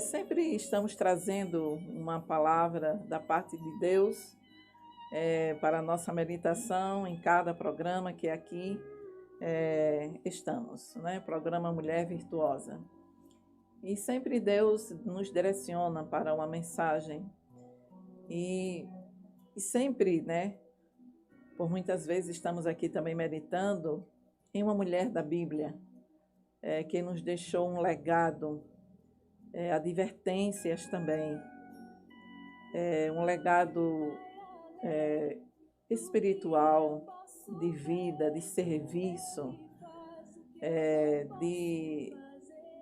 Sempre estamos trazendo uma palavra da parte de Deus para a nossa meditação em cada programa que aqui estamos, né? Programa Mulher Virtuosa. E sempre Deus nos direciona para uma mensagem e sempre, né? Por muitas vezes estamos aqui também meditando em uma mulher da Bíblia que nos deixou um legado, advertências também, um legado espiritual, de vida, de serviço, de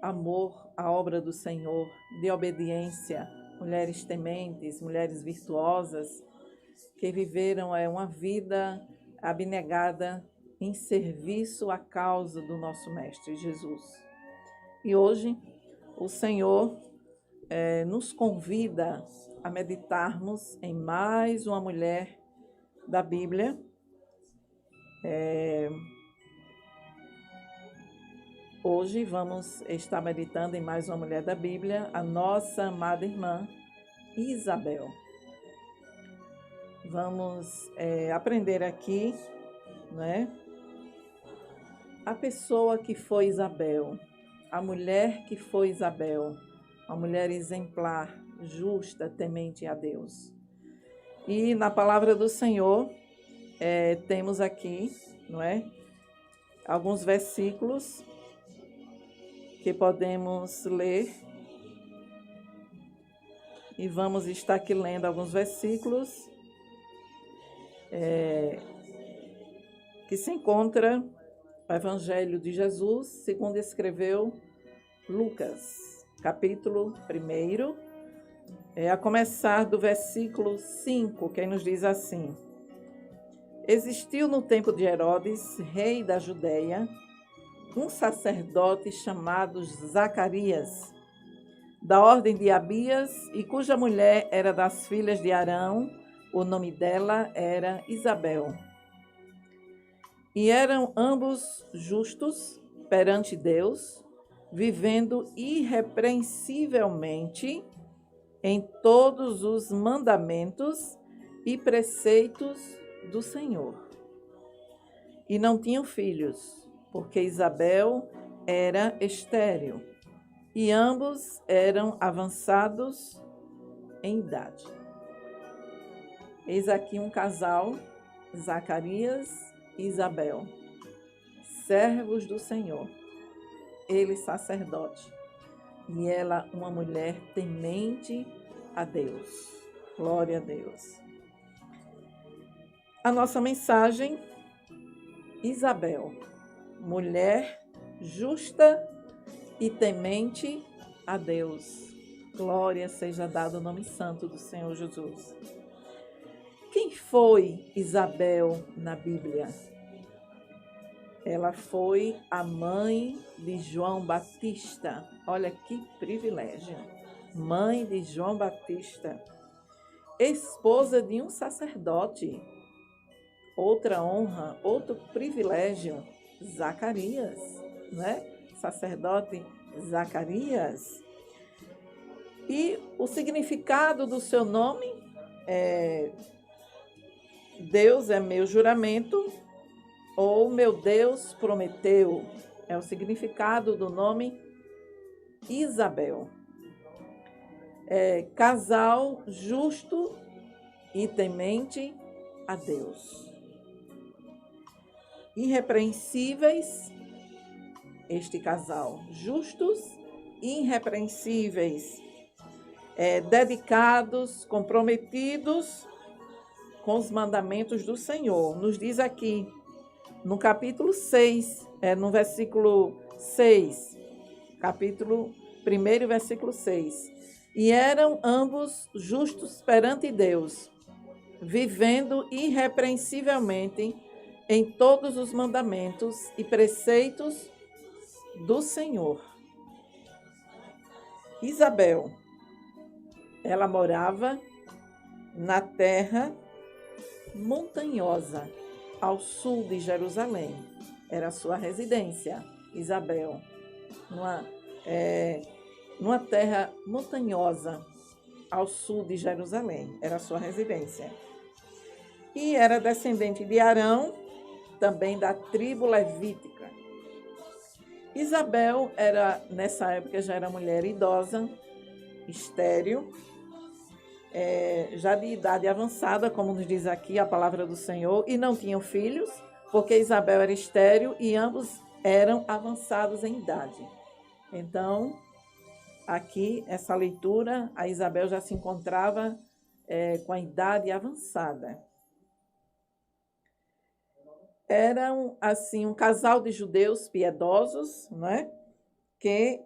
amor à obra do Senhor, de obediência, mulheres tementes, mulheres virtuosas, que viveram uma vida abnegada em serviço à causa do nosso Mestre Jesus. E hoje o Senhor nos convida a meditarmos em mais uma mulher da Bíblia. Hoje vamos estar meditando em mais uma mulher da Bíblia, a nossa amada irmã Isabel. Vamos aprender aqui, né? A pessoa que foi Isabel, a mulher que foi Isabel, uma mulher exemplar, justa, temente a Deus. E na palavra do Senhor, temos aqui, não é? Alguns versículos que podemos ler. E vamos estar aqui lendo alguns versículos que se encontra no Evangelho de Jesus, segundo escreveu Lucas, capítulo 1, a começar do versículo 5, que nos diz assim: Existiu no tempo de Herodes, rei da Judéia, um sacerdote chamado Zacarias, da ordem de Abias, e cuja mulher era das filhas de Arão. O nome dela era Isabel. E eram ambos justos perante Deus, vivendo irrepreensivelmente em todos os mandamentos e preceitos do Senhor. E não tinham filhos, porque Isabel era estéril, e ambos eram avançados em idade. Eis aqui um casal, Zacarias e Isabel, servos do Senhor, ele sacerdote, e ela uma mulher temente a Deus. Glória a Deus. A nossa mensagem: Isabel, mulher justa e temente a Deus. Glória seja dada ao nome santo do Senhor Jesus. Quem foi Isabel na Bíblia? Ela foi a mãe de João Batista. Olha que privilégio. Mãe de João Batista. Esposa de um sacerdote. Outra honra, outro privilégio. Zacarias, né? Sacerdote Zacarias. E o significado do seu nome é: Deus é meu juramento, ou meu Deus prometeu. É o significado do nome Isabel. Casal justo e temente a Deus. Irrepreensíveis, este casal. Justos e irrepreensíveis. Dedicados, comprometidos com os mandamentos do Senhor. Nos diz aqui, no capítulo 6, no versículo 6, capítulo 1, versículo 6. E eram ambos justos perante Deus, vivendo irrepreensivelmente em todos os mandamentos e preceitos do Senhor. Isabel, ela morava na terra montanhosa, ao sul de Jerusalém. Era a sua residência, Isabel. numa terra montanhosa, ao sul de Jerusalém. Era a sua residência. E era descendente de Arão, também da tribo levítica. Isabel era, nessa época, já era mulher idosa, estéril, já de idade avançada, como nos diz aqui a palavra do Senhor, e não tinham filhos, porque Isabel era estéril e ambos eram avançados em idade. Então, aqui, essa leitura, a Isabel já se encontrava com a idade avançada. Eram, assim, um casal de judeus piedosos, né, que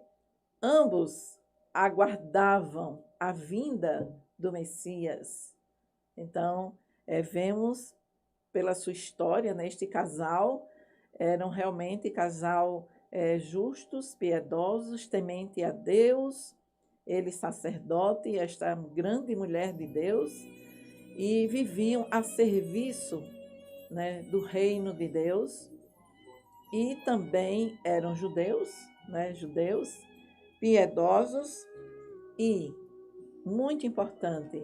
ambos aguardavam a vinda do Messias. Então, vemos pela sua história, né, este casal eram realmente casal justos, piedosos, temente a Deus, ele sacerdote, esta grande mulher de Deus, e viviam a serviço, né, do reino de Deus, e também eram judeus, né, judeus piedosos, e muito importante,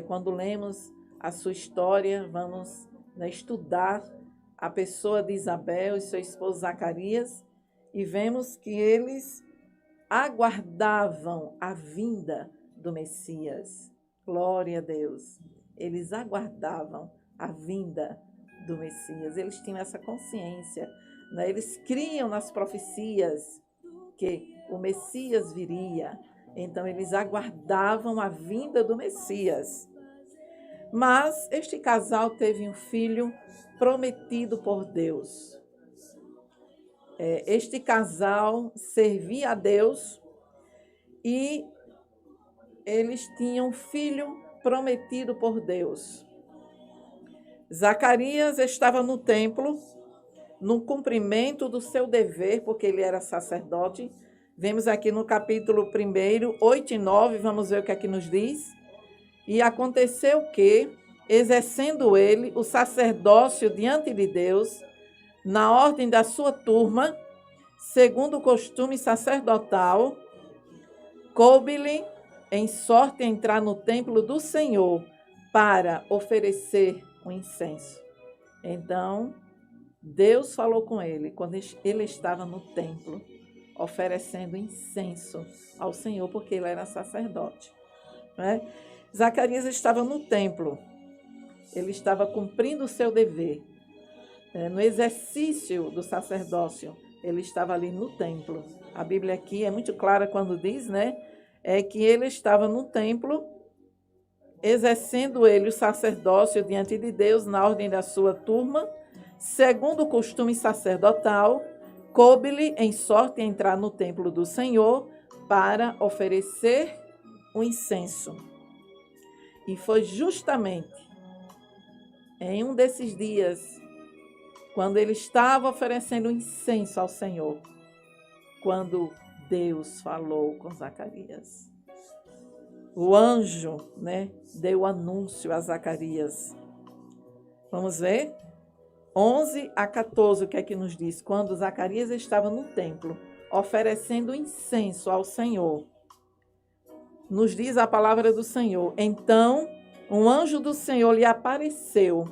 quando lemos a sua história, vamos, né, estudar a pessoa de Isabel e seu esposo Zacarias, e vemos que eles aguardavam a vinda do Messias. Glória a Deus! Eles aguardavam a vinda do Messias. Eles tinham essa consciência, né? Eles criam nas profecias que o Messias viria. Então, eles aguardavam a vinda do Messias. Mas este casal teve um filho prometido por Deus. Este casal servia a Deus e eles tinham um filho prometido por Deus. Zacarias estava no templo, no cumprimento do seu dever, porque ele era sacerdote. Vemos aqui no capítulo 1, 8 e 9, vamos ver o que aqui nos diz. E aconteceu que, exercendo ele o sacerdócio diante de Deus, na ordem da sua turma, segundo o costume sacerdotal, coube-lhe em sorte entrar no templo do Senhor para oferecer o incenso. Então, Deus falou com ele quando ele estava no templo, oferecendo incenso ao Senhor, porque ele era sacerdote, né? Zacarias estava no templo, ele estava cumprindo o seu dever, no exercício do sacerdócio, ele estava ali no templo. A Bíblia aqui é muito clara quando diz, né, que ele estava no templo, exercendo ele o sacerdócio diante de Deus na ordem da sua turma, segundo o costume sacerdotal, coube-lhe em sorte entrar no templo do Senhor para oferecer o incenso. E foi justamente em um desses dias, quando ele estava oferecendo incenso ao Senhor, quando Deus falou com Zacarias. O anjo, né, deu anúncio a Zacarias. Vamos ver? 11 a 14, o que é que nos diz? Quando Zacarias estava no templo, oferecendo incenso ao Senhor, nos diz a palavra do Senhor. Então, um anjo do Senhor lhe apareceu,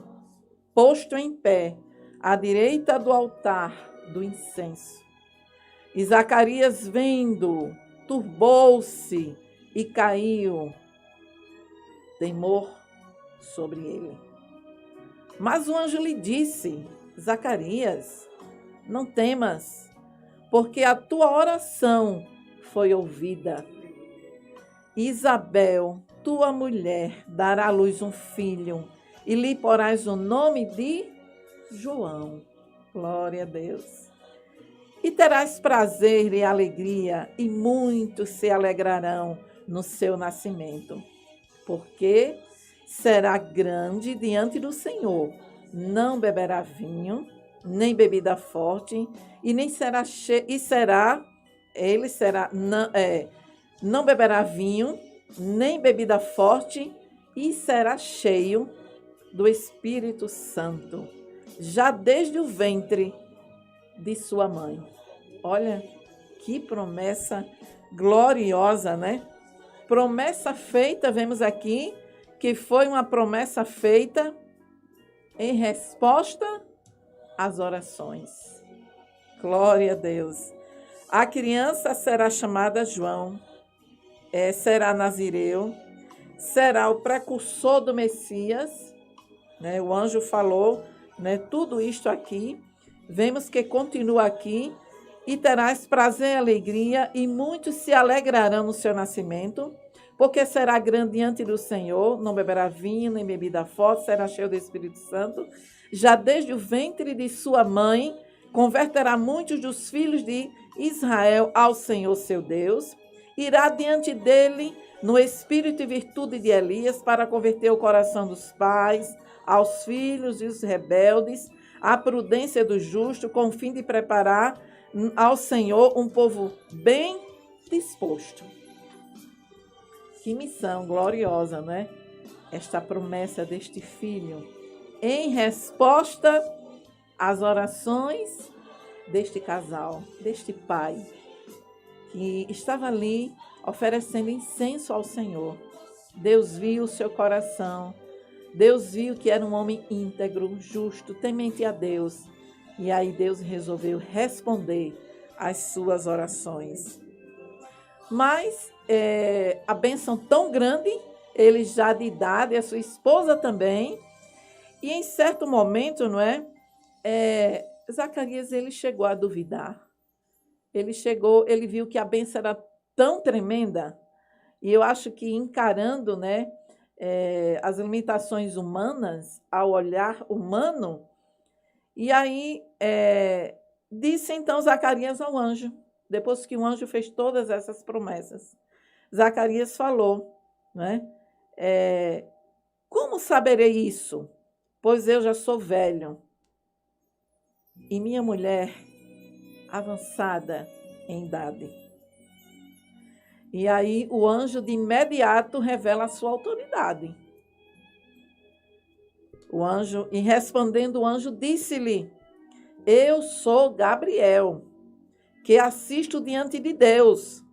posto em pé, à direita do altar do incenso. E Zacarias, vendo, turbou-se e caiu temor sobre ele. Mas o anjo lhe disse: Zacarias, não temas, porque a tua oração foi ouvida. Isabel, tua mulher, dará à luz um filho, e lhe porás o nome de João. Glória a Deus. E terás prazer e alegria, e muitos se alegrarão no seu nascimento, porque será grande diante do Senhor. Não beberá vinho, nem bebida forte, e nem será não beberá vinho, nem bebida forte, e será cheio do Espírito Santo, já desde o ventre de sua mãe. Olha que promessa gloriosa, né? Promessa feita, vemos aqui, que foi uma promessa feita em resposta às orações. Glória a Deus. A criança será chamada João, será nazireu, será o precursor do Messias, né? O anjo falou, né? Tudo isto aqui, vemos que continua aqui, e terás prazer e alegria, e muitos se alegrarão no seu nascimento, porque será grande diante do Senhor, não beberá vinho, nem bebida forte, será cheio do Espírito Santo. Já desde o ventre de sua mãe, converterá muitos dos filhos de Israel ao Senhor seu Deus. Irá diante dele no espírito e virtude de Elias, para converter o coração dos pais aos filhos e os rebeldes, à prudência do justo, com o fim de preparar ao Senhor um povo bem disposto. Que missão gloriosa, né? Esta promessa deste filho, em resposta às orações deste casal, deste pai, que estava ali oferecendo incenso ao Senhor. Deus viu o seu coração, Deus viu que era um homem íntegro, justo, temente a Deus. E aí Deus resolveu responder às suas orações. Mas a bênção tão grande, ele já de idade, a sua esposa também. E em certo momento, não é? Zacarias, ele chegou a duvidar. Ele viu que a bênção era tão tremenda. E eu acho que encarando, né, as limitações humanas, ao olhar humano, e aí disse então Zacarias ao anjo, depois que o anjo fez todas essas promessas. Zacarias falou, né? Como saberei isso? Pois eu já sou velho e minha mulher avançada em idade. E aí o anjo de imediato revela a sua autoridade. O anjo, e respondendo o anjo, disse-lhe: eu sou Gabriel, que assisto diante de Deus.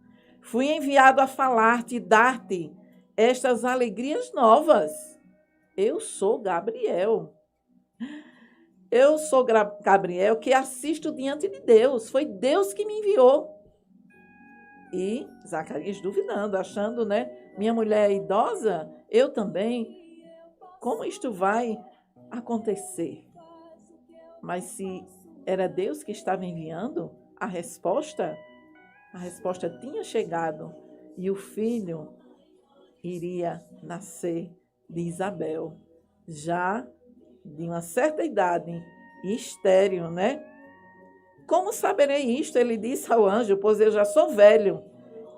Fui enviado a falar-te e dar-te estas alegrias novas. Eu sou Gabriel. Eu sou Gabriel, que assisto diante de Deus. Foi Deus que me enviou. E Zacarias duvidando, achando, né? Minha mulher é idosa, eu também. Como isto vai acontecer? Mas se era Deus que estava enviando, a resposta tinha chegado e o filho iria nascer de Isabel, já de uma certa idade e estéril, né? Como saberei isto? Ele disse ao anjo, pois eu já sou velho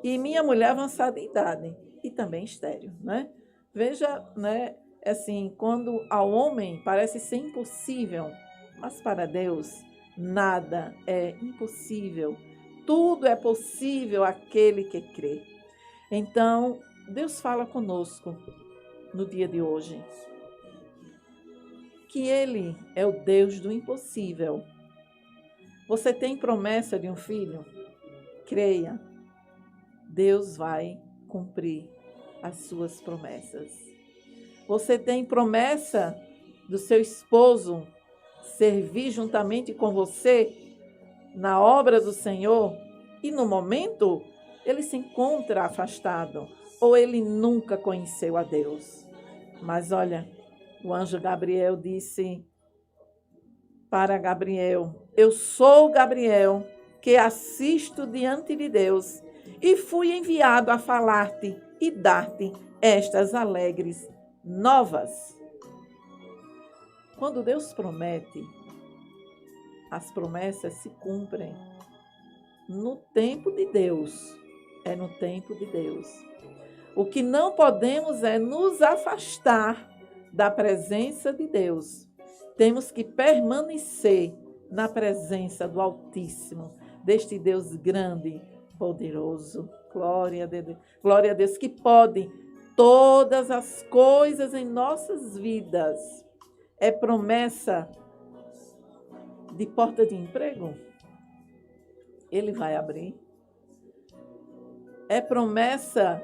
e minha mulher avançada em idade e também estéril, né? Veja, né? Assim, quando ao homem parece ser impossível, mas para Deus nada é impossível. Tudo é possível àquele que crê. Então, Deus fala conosco no dia de hoje que Ele é o Deus do impossível. Você tem promessa de um filho? Creia, Deus vai cumprir as suas promessas. Você tem promessa do seu esposo servir juntamente com você na obra do Senhor e no momento ele se encontra afastado ou ele nunca conheceu a Deus. Mas olha, o anjo Gabriel disse para Gabriel: eu sou Gabriel, que assisto diante de Deus e fui enviado a falar-te e dar-te estas alegres novas. Quando Deus promete, as promessas se cumprem no tempo de Deus. É no tempo de Deus. O que não podemos é nos afastar da presença de Deus. Temos que permanecer na presença do Altíssimo, deste Deus grande, poderoso. Glória a Deus, que pode todas as coisas em nossas vidas. É promessa de porta de emprego? Ele vai abrir. é promessa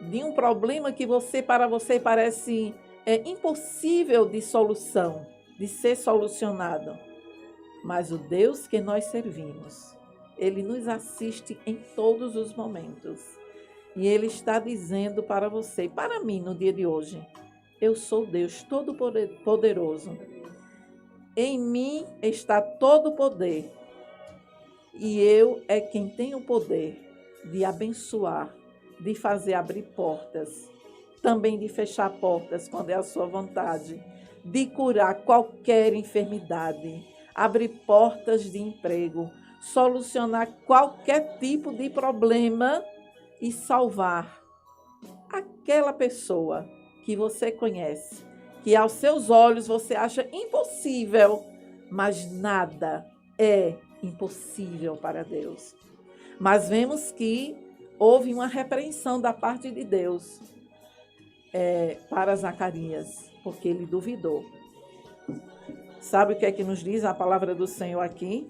de um problema que para você parece impossível de solução, de ser solucionado. Mas o Deus que nós servimos, Ele nos assiste em todos os momentos. E Ele está dizendo para você e para mim no dia de hoje: eu sou Deus Todo-Poderoso. Em mim está todo o poder. E eu é quem tem o poder de abençoar, de fazer abrir portas, também de fechar portas quando é a sua vontade, de curar qualquer enfermidade, abrir portas de emprego, solucionar qualquer tipo de problema e salvar aquela pessoa que você conhece, que aos seus olhos você acha impossível, mas nada é impossível para Deus. Mas vemos que houve uma repreensão da parte de Deus para Zacarias, porque ele duvidou. Sabe o que é que nos diz a palavra do Senhor aqui?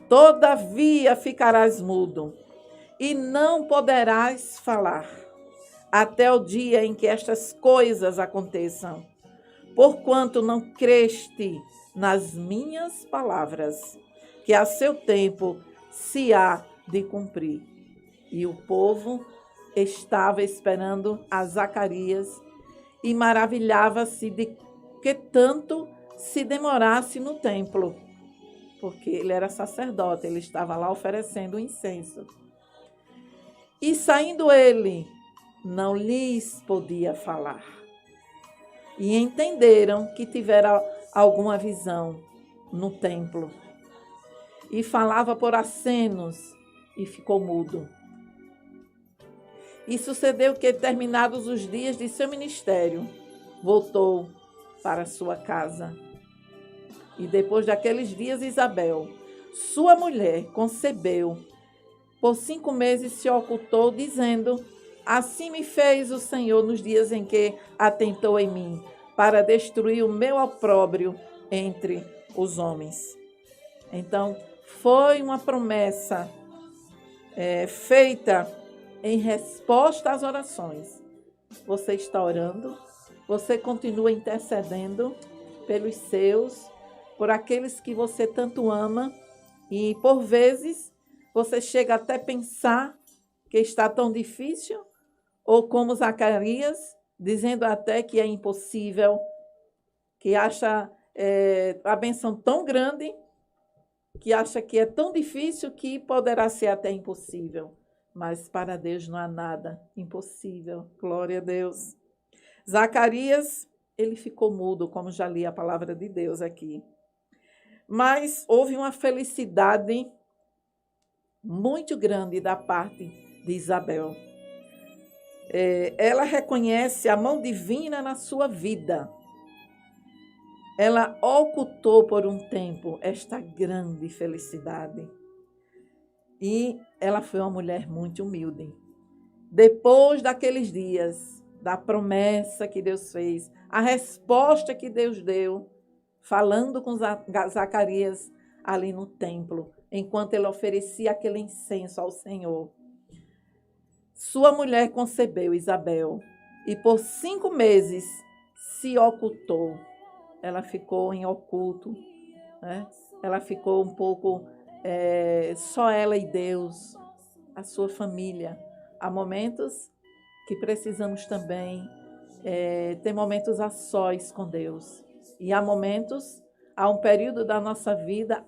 Todavia ficarás mudo e não poderás falar até o dia em que estas coisas aconteçam, porquanto não creste nas minhas palavras, que a seu tempo se há de cumprir. E o povo estava esperando a Zacarias e maravilhava-se de que tanto se demorasse no templo, porque ele era sacerdote, ele estava lá oferecendo incenso. E saindo ele, não lhes podia falar. E entenderam que tivera alguma visão no templo. E falava por acenos e ficou mudo. E sucedeu que, terminados os dias de seu ministério, voltou para sua casa. E depois daqueles dias, Isabel, sua mulher, concebeu. Por 5 meses se ocultou, dizendo: assim me fez o Senhor nos dias em que atentou em mim, para destruir o meu opróbrio entre os homens. Então, foi uma promessa feita em resposta às orações. Você está orando, você continua intercedendo pelos seus, por aqueles que você tanto ama, e por vezes você chega até a pensar que está tão difícil, ou como Zacarias, dizendo até que é impossível, que acha a bênção tão grande, que acha que é tão difícil que poderá ser até impossível. Mas para Deus não há nada impossível. Glória a Deus. Zacarias, ele ficou mudo, como já li a palavra de Deus aqui. Mas houve uma felicidade muito grande da parte de Isabel. Ela reconhece a mão divina na sua vida. Ela ocultou por um tempo esta grande felicidade. E ela foi uma mulher muito humilde. Depois daqueles dias, da promessa que Deus fez, a resposta que Deus deu, falando com Zacarias ali no templo, enquanto ele oferecia aquele incenso ao Senhor. Sua mulher concebeu, Isabel, e por 5 meses se ocultou. Ela ficou em oculto, né? Ela ficou um pouco só ela e Deus, a sua família. Há momentos que precisamos também ter momentos a sós com Deus. E há um período da nossa vida,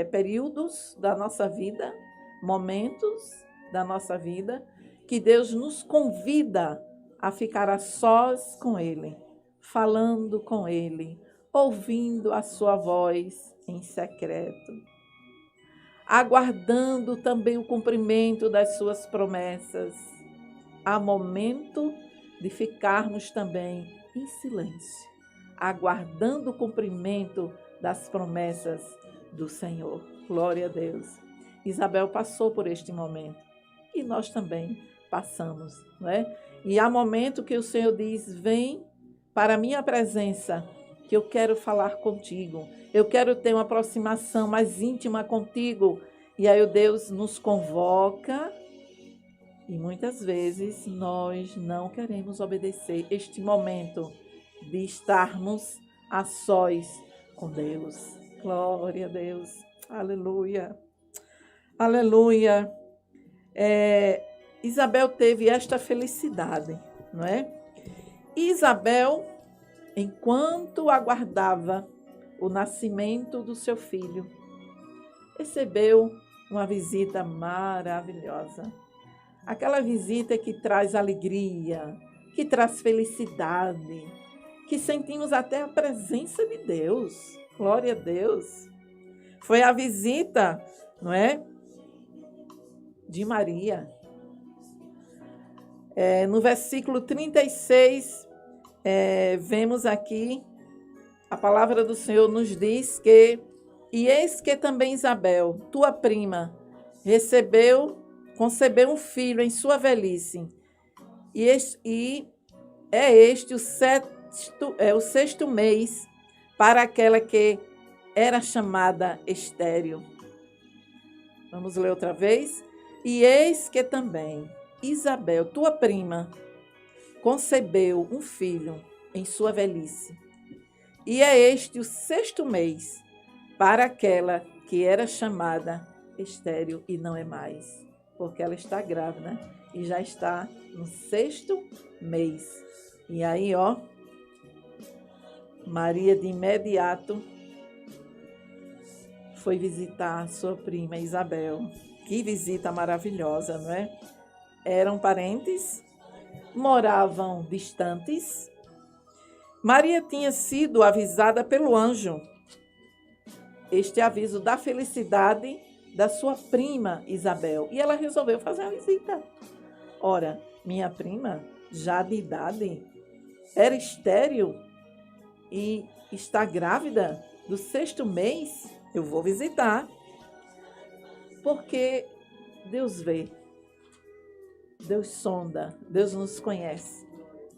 períodos da nossa vida, momentos da nossa vida, que Deus nos convida a ficar a sós com Ele, falando com Ele, ouvindo a sua voz em secreto, aguardando também o cumprimento das suas promessas. Há momento de ficarmos também em silêncio, aguardando o cumprimento das promessas do Senhor. Glória a Deus. Isabel passou por este momento e nós também passamos, não é? E há momento que o Senhor diz: vem para a minha presença, que eu quero falar contigo. Eu quero ter uma aproximação mais íntima contigo. E aí o Deus nos convoca e muitas vezes nós não queremos obedecer este momento de estarmos a sós com Deus. Glória a Deus. Aleluia. Aleluia. Isabel teve esta felicidade, não é? E Isabel, enquanto aguardava o nascimento do seu filho, recebeu uma visita maravilhosa. Aquela visita que traz alegria, que traz felicidade, que sentimos até a presença de Deus. Glória a Deus. Foi a visita, não é? De Maria. No versículo 36, vemos aqui, a palavra do Senhor nos diz que, e eis que também Isabel, tua prima, concebeu um filho em sua velhice, e este o sexto mês para aquela que era chamada estéril. Vamos ler outra vez? E eis que também Isabel, tua prima, concebeu um filho em sua velhice. E é este o sexto mês para aquela que era chamada estéril e não é mais, porque ela está grávida e já está no sexto mês. E aí, Maria de imediato foi visitar sua prima Isabel. Que visita maravilhosa, não é? Eram parentes, moravam distantes. Maria tinha sido avisada pelo anjo. Este aviso da felicidade da sua prima Isabel. E ela resolveu fazer a visita. Ora, minha prima, já de idade, era estéril e está grávida do sexto mês. Eu vou visitar. Porque Deus vê, Deus sonda, Deus nos conhece.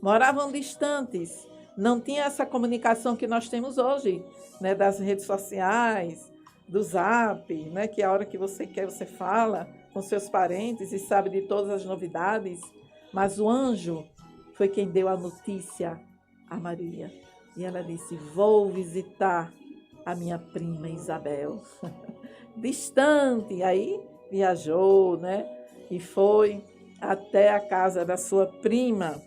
Moravam distantes, não tinha essa comunicação que nós temos hoje, né, das redes sociais, do Zap, né, que a hora que você quer você fala com seus parentes e sabe de todas as novidades. Mas o anjo foi quem deu a notícia a Maria. E ela disse, vou visitar a minha prima Isabel. Distante, aí viajou, né? E foi até a casa da sua prima.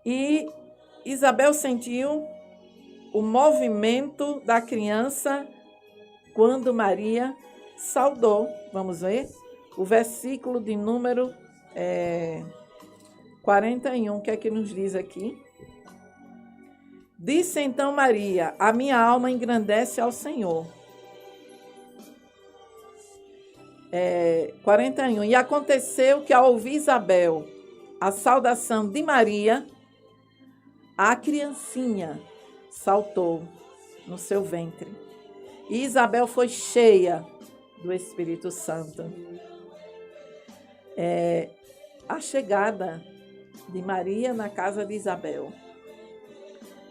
E Isabel sentiu o movimento da criança quando Maria saudou. Vamos ver? O versículo de número 41, o que é que nos diz aqui? Disse então Maria, a minha alma engrandece ao Senhor. 41. E aconteceu que ao ouvir Isabel a saudação de Maria, a criancinha saltou no seu ventre. E Isabel foi cheia do Espírito Santo. A chegada de Maria na casa de Isabel.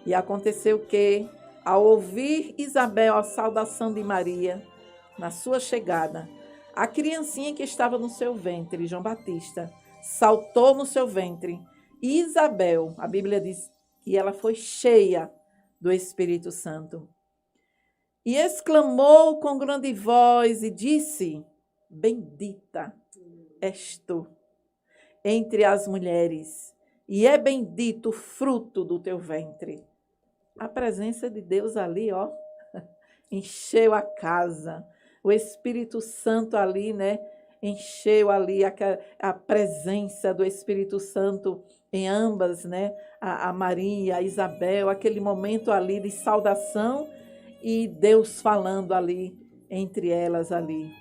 E aconteceu que, ao ouvir Isabel a saudação de Maria, na sua chegada, a criancinha que estava no seu ventre, João Batista, saltou no seu ventre. E Isabel, a Bíblia diz que ela foi cheia do Espírito Santo. E exclamou com grande voz e disse, bendita és tu entre as mulheres, e é bendito o fruto do teu ventre. A presença de Deus ali, encheu a casa. O Espírito Santo ali, né, encheu ali a presença do Espírito Santo em ambas, né, a Maria, a Isabel, aquele momento ali de saudação e Deus falando ali entre elas ali.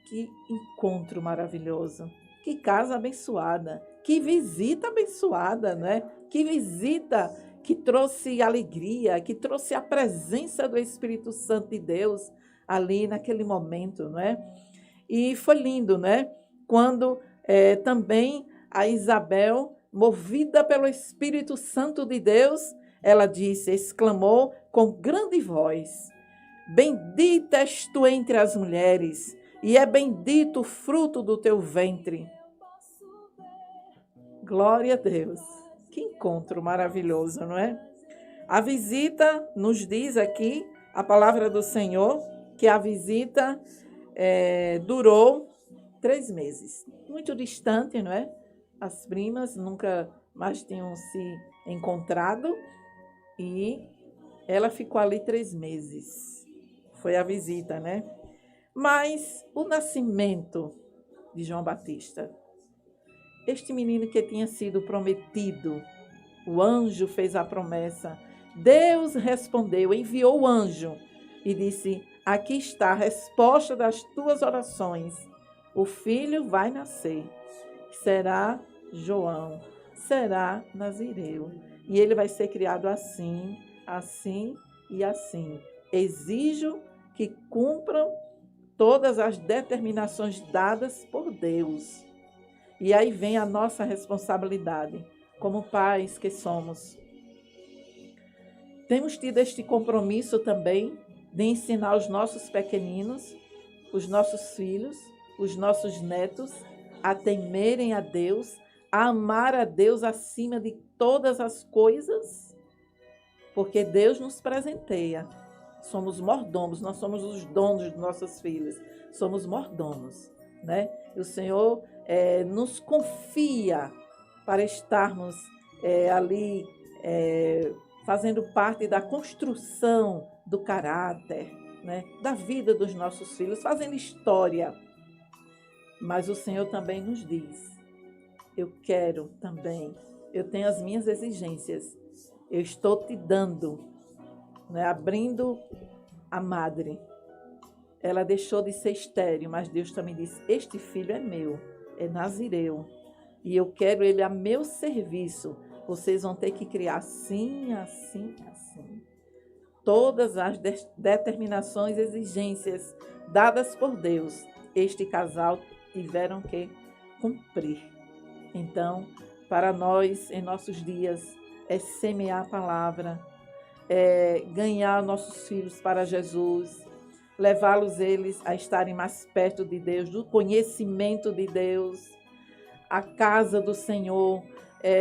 Que encontro maravilhoso, que casa abençoada, que visita abençoada, né? Que visita que trouxe alegria, que trouxe a presença do Espírito Santo de Deus ali naquele momento, não é? E foi lindo, né? Quando também a Isabel, movida pelo Espírito Santo de Deus, ela disse, exclamou com grande voz, bendita és tu entre as mulheres, e é bendito o fruto do teu ventre. Glória a Deus. Que encontro maravilhoso, não é? A visita, nos diz aqui, a palavra do Senhor, que a visita durou 3 meses. Muito distante, não é? As primas nunca mais tinham se encontrado e ela ficou ali 3 meses. Foi a visita, né? Mas o nascimento de João Batista, este menino que tinha sido prometido, o anjo fez a promessa, Deus respondeu, enviou o anjo e disse, aqui está a resposta das tuas orações, o filho vai nascer, será João, será Nazireu, e ele vai ser criado assim, assim e assim. Exijo que cumpram todas as determinações dadas por Deus. E aí vem a nossa responsabilidade, como pais que somos. Temos tido este compromisso também de ensinar os nossos pequeninos, os nossos filhos, os nossos netos, a temerem a Deus, a amar a Deus acima de todas as coisas, porque Deus nos presenteia. Somos mordomos, nós somos os donos de nossos filhos, somos mordomos, né? E o Senhor nos confia para estarmos ali fazendo parte da construção do caráter, né? Da vida dos nossos filhos, fazendo história. Mas o Senhor também nos diz, eu quero também, eu tenho as minhas exigências, eu estou te dando, né? Abrindo a madre. Ela deixou de ser estéril, mas Deus também disse, este filho é meu, é Nazireu, e eu quero ele a meu serviço. Vocês vão ter que criar assim, assim, assim. Todas as determinações e exigências dadas por Deus, este casal tiveram que cumprir. Então, para nós, em nossos dias, é semear a palavra, ganhar nossos filhos para Jesus, levá-los eles a estarem mais perto de Deus, do conhecimento de Deus, a casa do Senhor,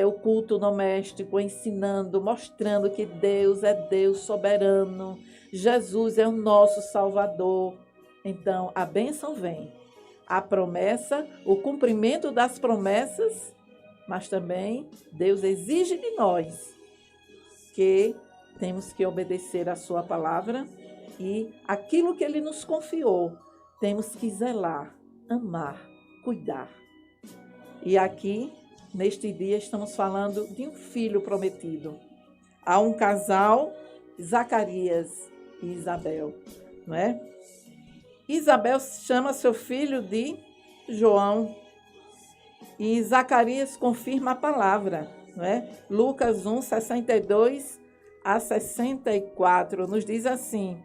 o culto doméstico, ensinando, mostrando que Deus é Deus soberano, Jesus é o nosso Salvador. Então, a bênção vem, a promessa, o cumprimento das promessas, mas também Deus exige de nós que temos que obedecer a sua palavra e aquilo que Ele nos confiou, temos que zelar, amar, cuidar. E aqui, neste dia, estamos falando de um filho prometido. Há um casal, Zacarias e Isabel, não é? Isabel chama seu filho de João e Zacarias confirma a palavra, não é? Lucas 1, 62 a 64, nos diz assim,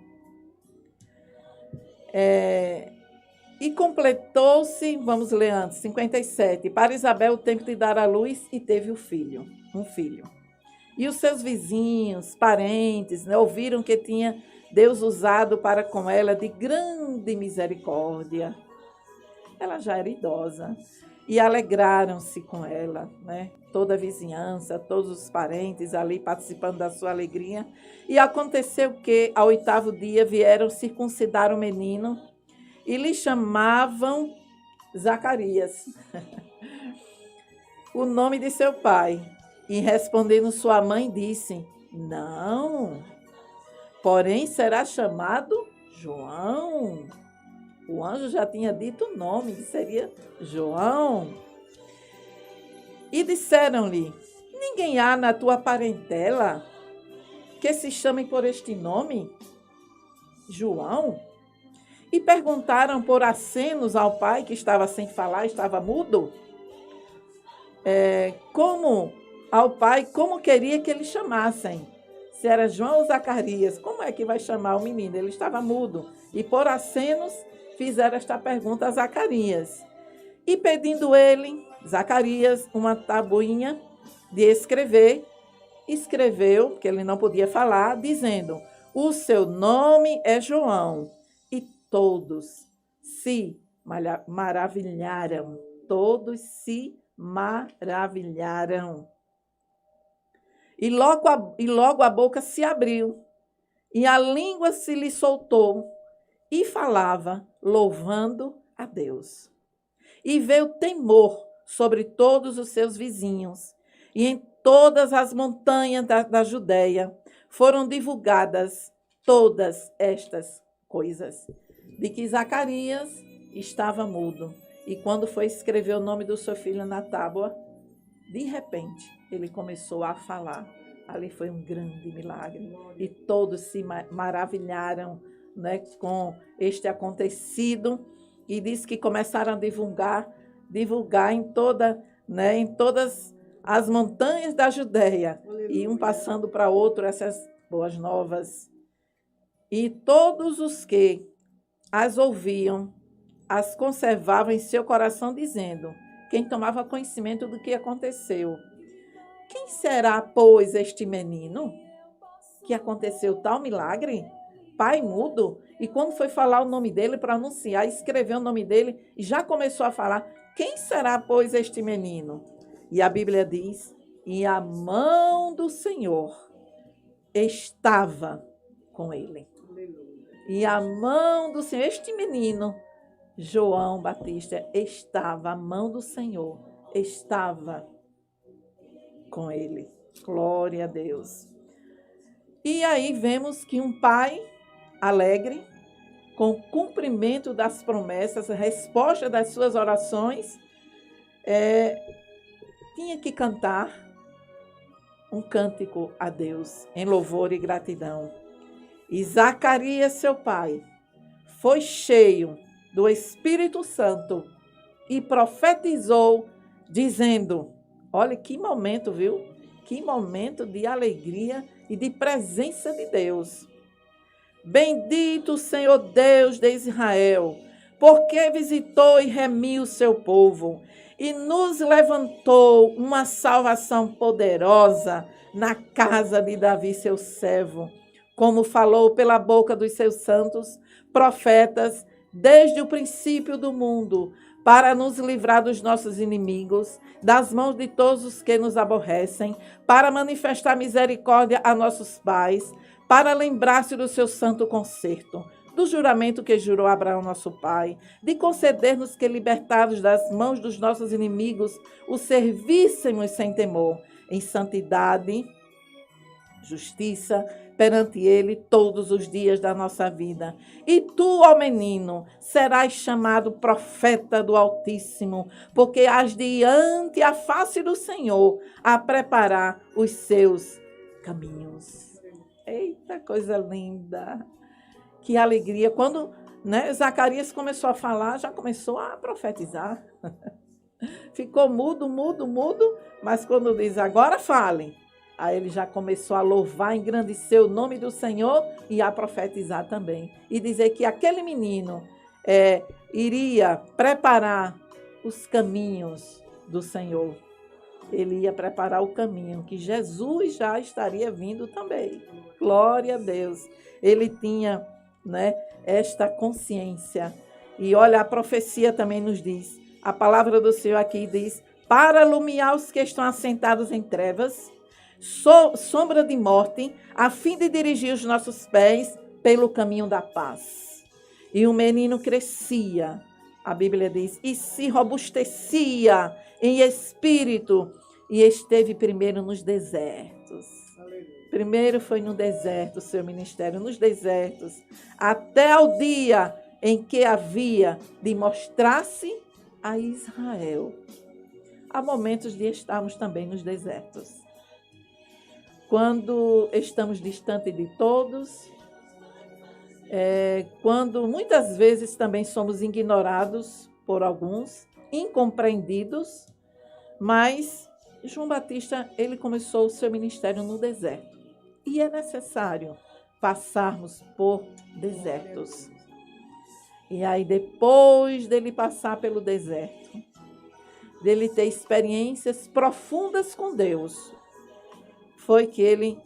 e completou-se, vamos ler antes, 57, para Isabel o tempo de dar à luz e teve um filho. E os seus vizinhos, parentes, né, ouviram que tinha Deus usado para com ela de grande misericórdia. Ela já era idosa. E alegraram-se com ela, né? Toda a vizinhança, todos os parentes ali participando da sua alegria. E aconteceu que, ao 8º dia, vieram circuncidar o menino e lhe chamavam Zacarias, o nome de seu pai. E respondendo sua mãe, disse, não, porém será chamado João. O anjo já tinha dito o nome, que seria João. E disseram-lhe, ninguém há na tua parentela que se chame por este nome, João? E perguntaram por acenos ao pai, que estava sem falar, estava mudo, como queria que eles chamassem. Se era João ou Zacarias, como é que vai chamar o menino? Ele estava mudo. E por acenos fizeram esta pergunta a Zacarias. E pedindo ele, Zacarias, uma tabuinha de escrever, escreveu, porque ele não podia falar, dizendo, o seu nome é João. E todos se maravilharam. Todos se maravilharam. E logo a boca se abriu, e a língua se lhe soltou, e falava, louvando a Deus. E veio temor sobre todos os seus vizinhos, e em todas as montanhas da Judéia foram divulgadas todas estas coisas, de que Zacarias estava mudo. E quando foi escrever o nome do seu filho na tábua, de repente, ele começou a falar. Ali foi um grande milagre. E todos se maravilharam, né, com este acontecido. E diz que começaram a divulgar em todas as montanhas da Judéia. E um passando para outro essas boas novas. E todos os que as ouviam, as conservavam em seu coração, dizendo, quem tomava conhecimento do que aconteceu: quem será, pois, este menino que aconteceu tal milagre? Pai mudo? E quando foi falar o nome dele, para anunciar, escreveu o nome dele, e já começou a falar, quem será, pois, este menino? E a Bíblia diz, e a mão do Senhor estava com ele. E a mão do Senhor, este menino, João Batista, a mão do Senhor estava com ele. Glória a Deus. E aí vemos que um pai alegre, com o cumprimento das promessas, a resposta das suas orações, tinha que cantar um cântico a Deus em louvor e gratidão. E Zacarias, seu pai, foi cheio do Espírito Santo e profetizou, dizendo, olha que momento, viu? Que momento de alegria e de presença de Deus. Bendito o Senhor Deus de Israel, porque visitou e remiu o seu povo e nos levantou uma salvação poderosa na casa de Davi, seu servo, como falou pela boca dos seus santos profetas desde o princípio do mundo, para nos livrar dos nossos inimigos, das mãos de todos os que nos aborrecem, para manifestar misericórdia a nossos pais, para lembrar-se do seu santo concerto, do juramento que jurou a Abraão, nosso pai, de conceder-nos que, libertados das mãos dos nossos inimigos, o servíssemos sem temor, em santidade, justiça, perante ele todos os dias da nossa vida. E tu, ó menino, serás chamado profeta do Altíssimo, porque hás diante a face do Senhor a preparar os seus caminhos. Eita, coisa linda! Que alegria! Quando Zacarias começou a falar, já começou a profetizar. Ficou mudo, mas quando diz, agora falem, aí ele já começou a louvar, engrandecer o nome do Senhor e a profetizar também. E dizer que aquele menino iria preparar os caminhos do Senhor. Ele ia preparar o caminho, que Jesus já estaria vindo também. Glória a Deus. Ele tinha esta consciência. E olha, a profecia também nos diz, a palavra do Senhor aqui diz, para iluminar os que estão assentados em trevas, sombra de morte, a fim de dirigir os nossos pés pelo caminho da paz. E o menino crescia, a Bíblia diz, e se robustecia em espírito, e esteve primeiro nos desertos. Primeiro foi no deserto o seu ministério, nos desertos, até ao dia em que havia de mostrar-se a Israel. Há momentos de estarmos também nos desertos. Quando estamos distante de todos, quando muitas vezes também somos ignorados por alguns, incompreendidos, mas João Batista, ele começou o seu ministério no deserto. E é necessário passarmos por desertos. E aí, depois dele passar pelo deserto, dele ter experiências profundas com Deus, foi que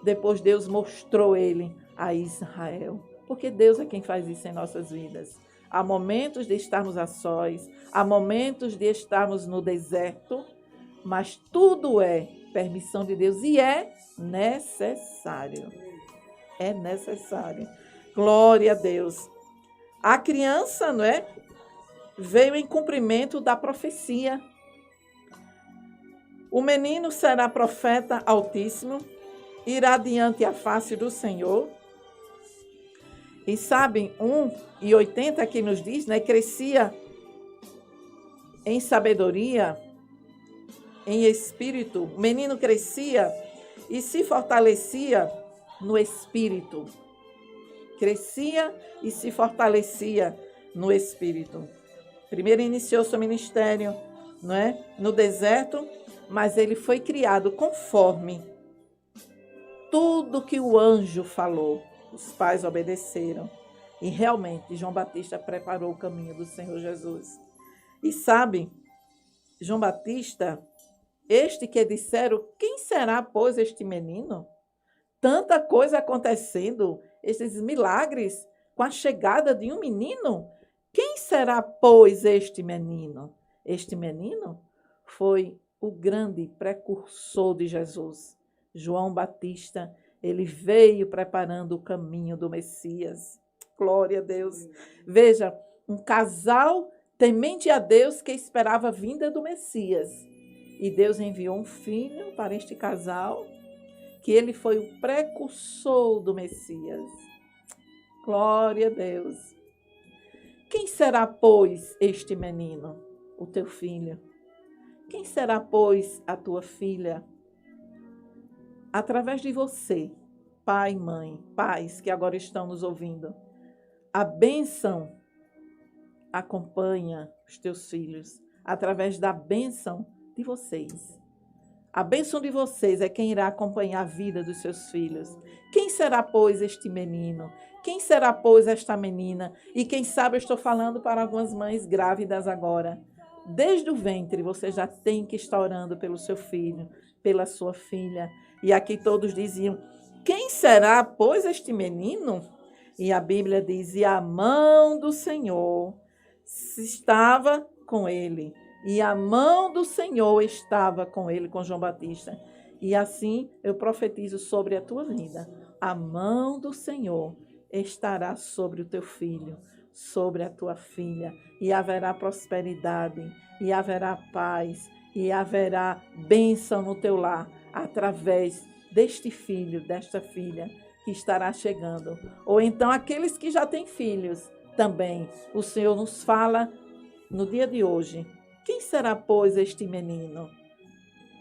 depois Deus mostrou ele a Israel. Porque Deus é quem faz isso em nossas vidas. há momentos de estarmos a sós, há momentos de estarmos no deserto, mas tudo é permissão de Deus e é necessário. É necessário. Glória a Deus. A criança, não é? Veio em cumprimento da profecia. O menino será profeta altíssimo, irá diante a face do Senhor. E sabem, 1,80 aqui nos diz, né? Crescia em sabedoria, em espírito. O menino crescia e se fortalecia no espírito. Crescia e se fortalecia no espírito. Primeiro iniciou seu ministério, não é? No deserto, mas ele foi criado conforme tudo que o anjo falou. Os pais obedeceram. E realmente, João Batista preparou o caminho do Senhor Jesus. E sabe, João Batista, este que disseram, quem será, pois, este menino? Tanta coisa acontecendo, esses milagres com a chegada de um menino. Quem será, pois, este menino? Este menino foi o grande precursor de Jesus, João Batista. Ele veio preparando o caminho do Messias. Glória a Deus. Veja, um casal temente a Deus que esperava a vinda do Messias. E Deus enviou um filho para este casal, que ele foi o precursor do Messias. Glória a Deus. Quem será, pois, este menino? O teu filho. Quem será, pois, a tua filha? Através de você, pai, mãe, pais que agora estão nos ouvindo, a bênção acompanha os teus filhos através da bênção de vocês. A bênção de vocês é quem irá acompanhar a vida dos seus filhos. Quem será, pois, este menino? Quem será, pois, esta menina? E quem sabe eu estou falando para algumas mães grávidas agora. Desde o ventre você já tem que estar orando pelo seu filho, pela sua filha. E aqui todos diziam, quem será, pois, este menino? E a Bíblia diz, e a mão do Senhor estava com ele. E a mão do Senhor estava com ele, com João Batista. E assim eu profetizo sobre a tua vida. A mão do Senhor estará sobre o teu filho, sobre a tua filha. E haverá prosperidade, e haverá paz, e haverá bênção no teu lar, através deste filho, desta filha que estará chegando. Ou então aqueles que já têm filhos também. O Senhor nos fala no dia de hoje. Quem será, pois, este menino?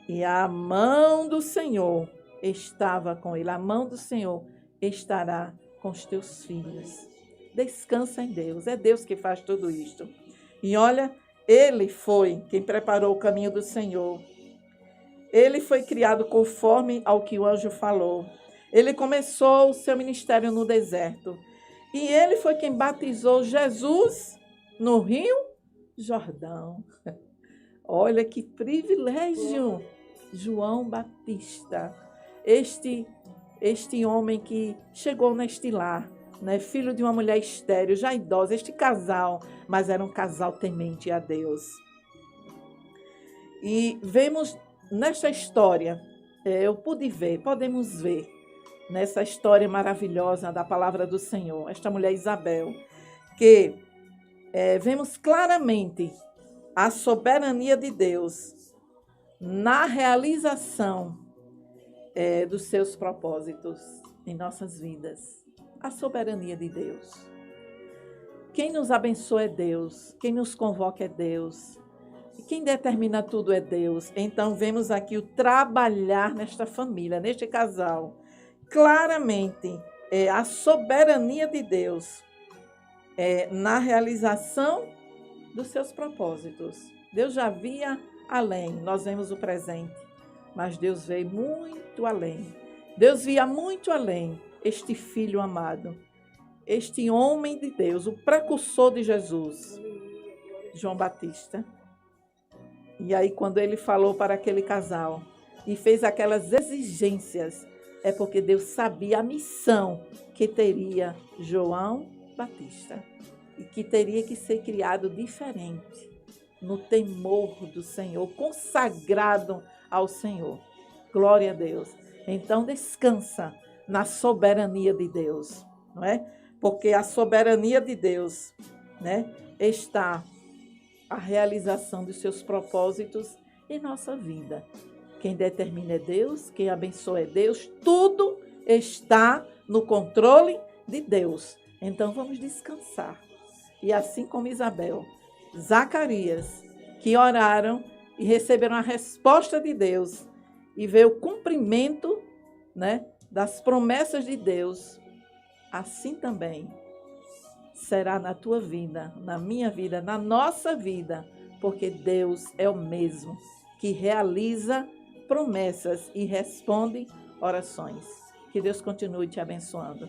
E a mão do Senhor estava com ele. A mão do Senhor estará com os teus filhos. Descansa em Deus. É Deus que faz tudo isto. E olha, ele foi quem preparou o caminho do Senhor. Ele foi criado conforme ao que o anjo falou. Ele começou o seu ministério no deserto. E ele foi quem batizou Jesus no Rio Jordão. Olha que privilégio! João Batista, este homem que chegou neste lar, né, filho de uma mulher estéril, já idosa, este casal, mas era um casal temente a Deus. E vemos nesta história, podemos ver, nessa história maravilhosa da palavra do Senhor, esta mulher Isabel, que vemos claramente a soberania de Deus na realização dos seus propósitos em nossas vidas. A soberania de Deus. Quem nos abençoa é Deus, quem nos convoca é Deus, e quem determina tudo é Deus. Então vemos aqui o trabalhar nesta família, neste casal. Claramente, a soberania de Deus na realização dos seus propósitos. Deus já via além, nós vemos o presente, mas Deus veio muito além. Deus via muito além este filho amado, este homem de Deus, o precursor de Jesus, João Batista. E aí, quando ele falou para aquele casal e fez aquelas exigências, é porque Deus sabia a missão que teria João Batista. e que teria que ser criado diferente, no temor do Senhor, consagrado ao Senhor. Glória a Deus. Então descansa na soberania de Deus, não é? Porque a soberania de Deus, né, está a realização dos seus propósitos em nossa vida. Quem determina é Deus, quem abençoa é Deus, tudo está no controle de Deus. Então vamos descansar. E assim como Isabel, Zacarias, que oraram e receberam a resposta de Deus e veio o cumprimento, né, das promessas de Deus, assim também será na tua vida, na minha vida, na nossa vida, porque Deus é o mesmo que realiza promessas e responde orações. Que Deus continue te abençoando.